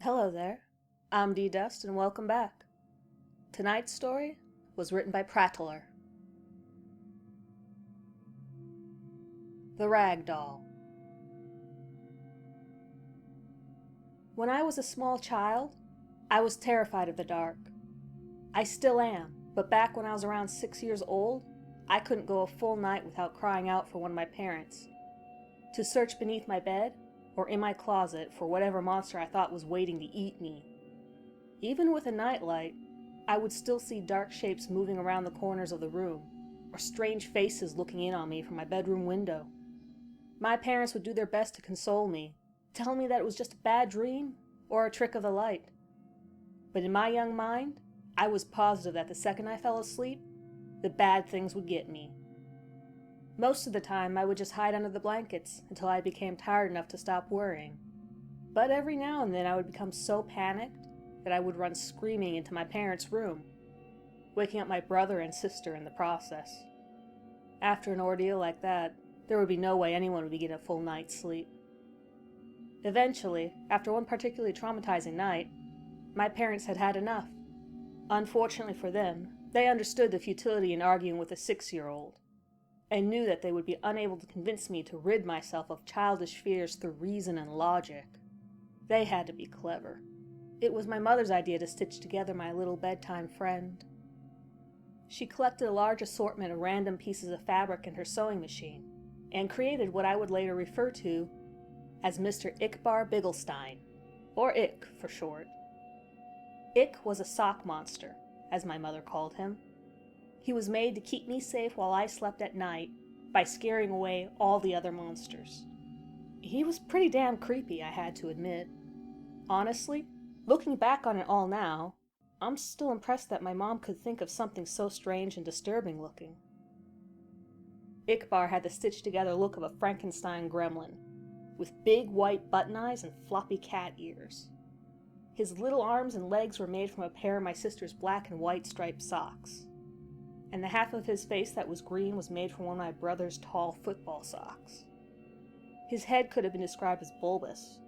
Hello there, I'm D-Dust and welcome back. Tonight's story was written by Prattler. The Ragdoll. When I was a small child, I was terrified of the dark. I still am, but back when I was around 6 years old, I couldn't go a full night without crying out for one of my parents, to search beneath my bed or in my closet for whatever monster I thought was waiting to eat me. Even with a nightlight, I would still see dark shapes moving around the corners of the room, or strange faces looking in on me from my bedroom window. My parents would do their best to console me, telling me that it was just a bad dream or a trick of the light. But in my young mind, I was positive that the second I fell asleep, the bad things would get me. Most of the time, I would just hide under the blankets until I became tired enough to stop worrying. But every now and then I would become so panicked that I would run screaming into my parents' room, waking up my brother and sister in the process. After an ordeal like that, there would be no way anyone would be getting a full night's sleep. Eventually, after one particularly traumatizing night, my parents had had enough. Unfortunately for them, they understood the futility in arguing with a 6-year-old, and knew that they would be unable to convince me to rid myself of childish fears through reason and logic. They had to be clever. It was my mother's idea to stitch together my little bedtime friend. She collected a large assortment of random pieces of fabric in her sewing machine, and created what I would later refer to as Mr. Ickbar Bigglestein, or Ick for short. Ick was a sock monster, as my mother called him. He was made to keep me safe while I slept at night by scaring away all the other monsters. He was pretty damn creepy, I had to admit. Honestly, looking back on it all now, I'm still impressed that my mom could think of something so strange and disturbing looking. Ickbar had the stitched-together look of a Frankenstein gremlin, with big white button eyes and floppy cat ears. His little arms and legs were made from a pair of my sister's black and white striped socks, and the half of his face that was green was made from one of my brother's tall football socks. His head could have been described as bulbous,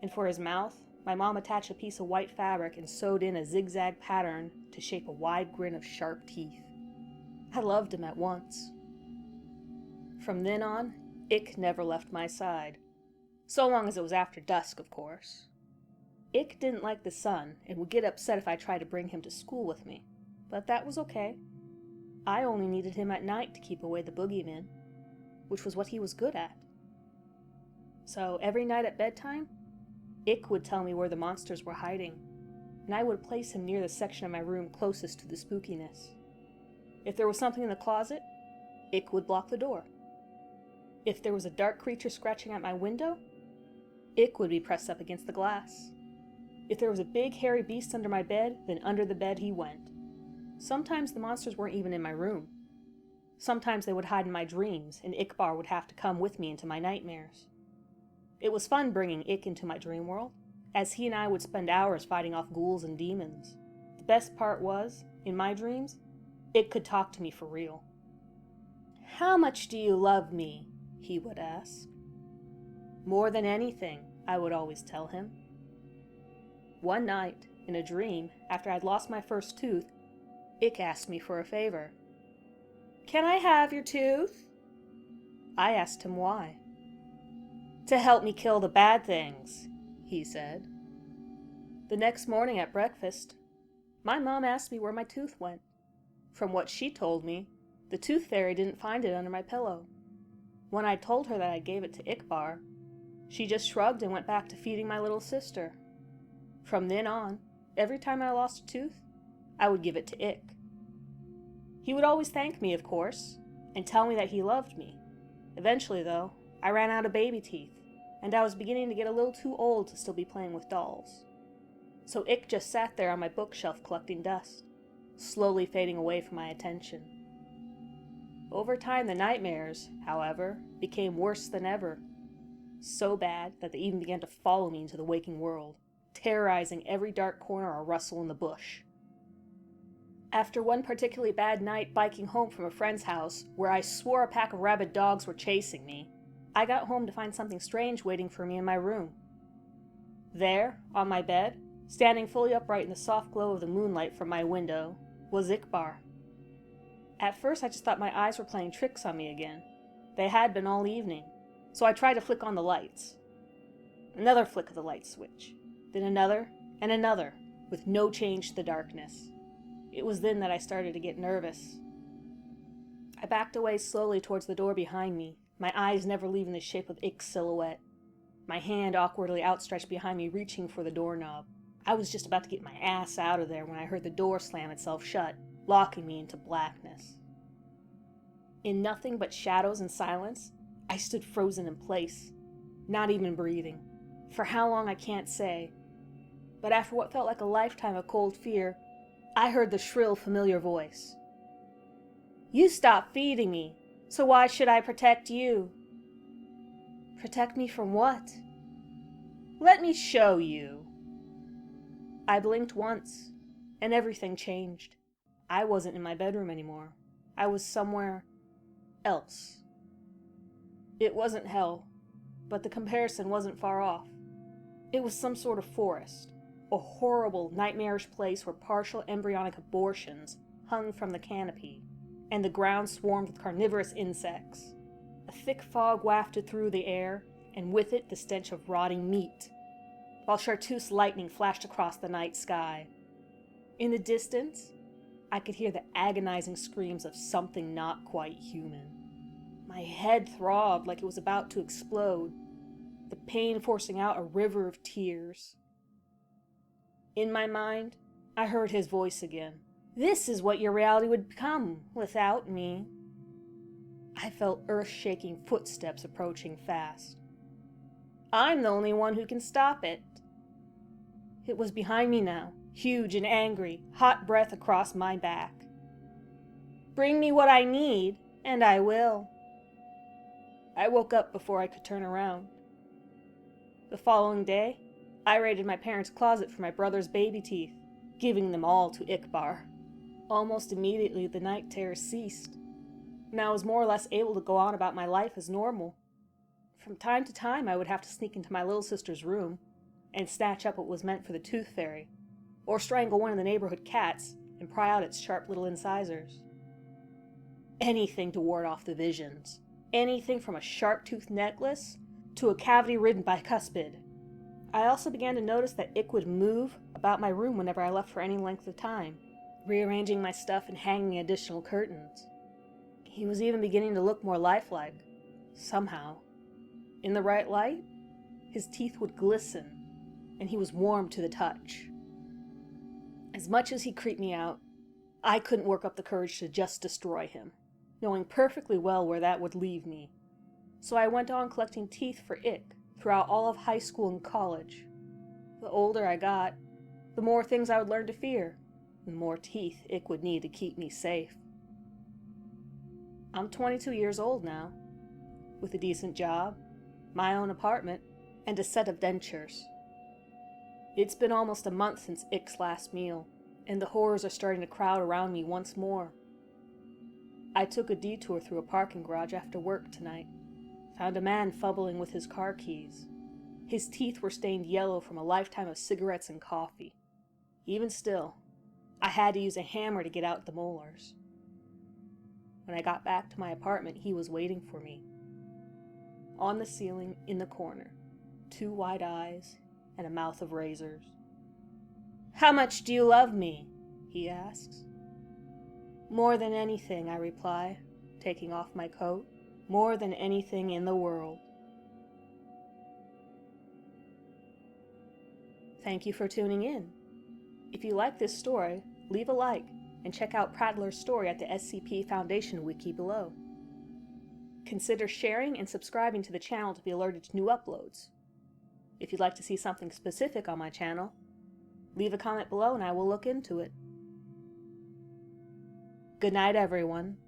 and for his mouth, my mom attached a piece of white fabric and sewed in a zigzag pattern to shape a wide grin of sharp teeth. I loved him at once. From then on, Ick never left my side. So long as it was after dusk, of course. Ick didn't like the sun and would get upset if I tried to bring him to school with me, but that was okay. I only needed him at night to keep away the boogeymen, which was what he was good at. So every night at bedtime, Ick would tell me where the monsters were hiding, and I would place him near the section of my room closest to the spookiness. If there was something in the closet, Ick would block the door. If there was a dark creature scratching at my window, Ick would be pressed up against the glass. If there was a big hairy beast under my bed, then under the bed he went. Sometimes the monsters weren't even in my room. Sometimes they would hide in my dreams, and Ickbar would have to come with me into my nightmares. It was fun bringing Ick into my dream world, as he and I would spend hours fighting off ghouls and demons. The best part was, in my dreams, Ick could talk to me for real. "How much do you love me?" he would ask. "More than anything," I would always tell him. One night, in a dream, after I'd lost my first tooth, Ick asked me for a favor. "Can I have your tooth?" I asked him why. "To help me kill the bad things," he said. The next morning at breakfast, my mom asked me where my tooth went. From what she told me, the tooth fairy didn't find it under my pillow. When I told her that I gave it to Ickbar, she just shrugged and went back to feeding my little sister. From then on, every time I lost a tooth, I would give it to Ick. He would always thank me, of course, and tell me that he loved me. Eventually, though, I ran out of baby teeth, and I was beginning to get a little too old to still be playing with dolls. So Ick just sat there on my bookshelf collecting dust, slowly fading away from my attention. Over time, the nightmares, however, became worse than ever. So bad that they even began to follow me into the waking world, terrorizing every dark corner or rustle in the bush. After one particularly bad night biking home from a friend's house, where I swore a pack of rabid dogs were chasing me, I got home to find something strange waiting for me in my room. There, on my bed, standing fully upright in the soft glow of the moonlight from my window, was Ikbar. At first I just thought my eyes were playing tricks on me again. They had been all evening, so I tried to flick on the lights. Another flick of the light switch, then another and another, with no change to the darkness. It was then that I started to get nervous. I backed away slowly towards the door behind me, my eyes never leaving the shape of Ik's silhouette, my hand awkwardly outstretched behind me reaching for the doorknob. I was just about to get my ass out of there when I heard the door slam itself shut, locking me into blackness. In nothing but shadows and silence, I stood frozen in place, not even breathing. For how long I can't say, but after what felt like a lifetime of cold fear, I heard the shrill, familiar voice. "You stopped feeding me, so why should I protect you?" "Protect me from what?" "Let me show you." I blinked once, and everything changed. I wasn't in my bedroom anymore. I was somewhere else. It wasn't hell, but the comparison wasn't far off. It was some sort of forest, a horrible, nightmarish place where partial embryonic abortions hung from the canopy, and the ground swarmed with carnivorous insects. A thick fog wafted through the air, and with it the stench of rotting meat, while chartreuse lightning flashed across the night sky. In the distance, I could hear the agonizing screams of something not quite human. My head throbbed like it was about to explode, the pain forcing out a river of tears. In my mind, I heard his voice again. "This is what your reality would become without me." I felt earth-shaking footsteps approaching fast. "I'm the only one who can stop it." It was behind me now, huge and angry, hot breath across my back. "Bring me what I need, and I will." I woke up before I could turn around. The following day, I raided my parents' closet for my brother's baby teeth, giving them all to Ikbar. Almost immediately, the night terrors ceased, and I was more or less able to go on about my life as normal. From time to time, I would have to sneak into my little sister's room and snatch up what was meant for the tooth fairy, or strangle one of the neighborhood cats and pry out its sharp little incisors. Anything to ward off the visions. Anything from a sharp-toothed necklace to a cavity ridden bicuspid. I also began to notice that Ik would move about my room whenever I left for any length of time, rearranging my stuff and hanging additional curtains. He was even beginning to look more lifelike, somehow. In the right light, his teeth would glisten, and he was warm to the touch. As much as he creeped me out, I couldn't work up the courage to just destroy him, knowing perfectly well where that would leave me. So I went on collecting teeth for Ik throughout all of high school and college. The older I got, the more things I would learn to fear, the more teeth Ik would need to keep me safe. I'm 22 years old now, with a decent job, my own apartment, and a set of dentures. It's been almost a month since Ik's last meal, and the horrors are starting to crowd around me once more. I took a detour through a parking garage after work tonight, found a man fumbling with his car keys. His teeth were stained yellow from a lifetime of cigarettes and coffee. Even still, I had to use a hammer to get out the molars. When I got back to my apartment, he was waiting for me. On the ceiling, in the corner, 2 wide eyes and a mouth of razors. "How much do you love me?" he asks. "More than anything," I reply, taking off my coat. "More than anything in the world." Thank you for tuning in. If you like this story, leave a like and check out Prattler's story at the SCP Foundation wiki below. Consider sharing and subscribing to the channel to be alerted to new uploads. If you'd like to see something specific on my channel, leave a comment below and I will look into it. Good night, everyone.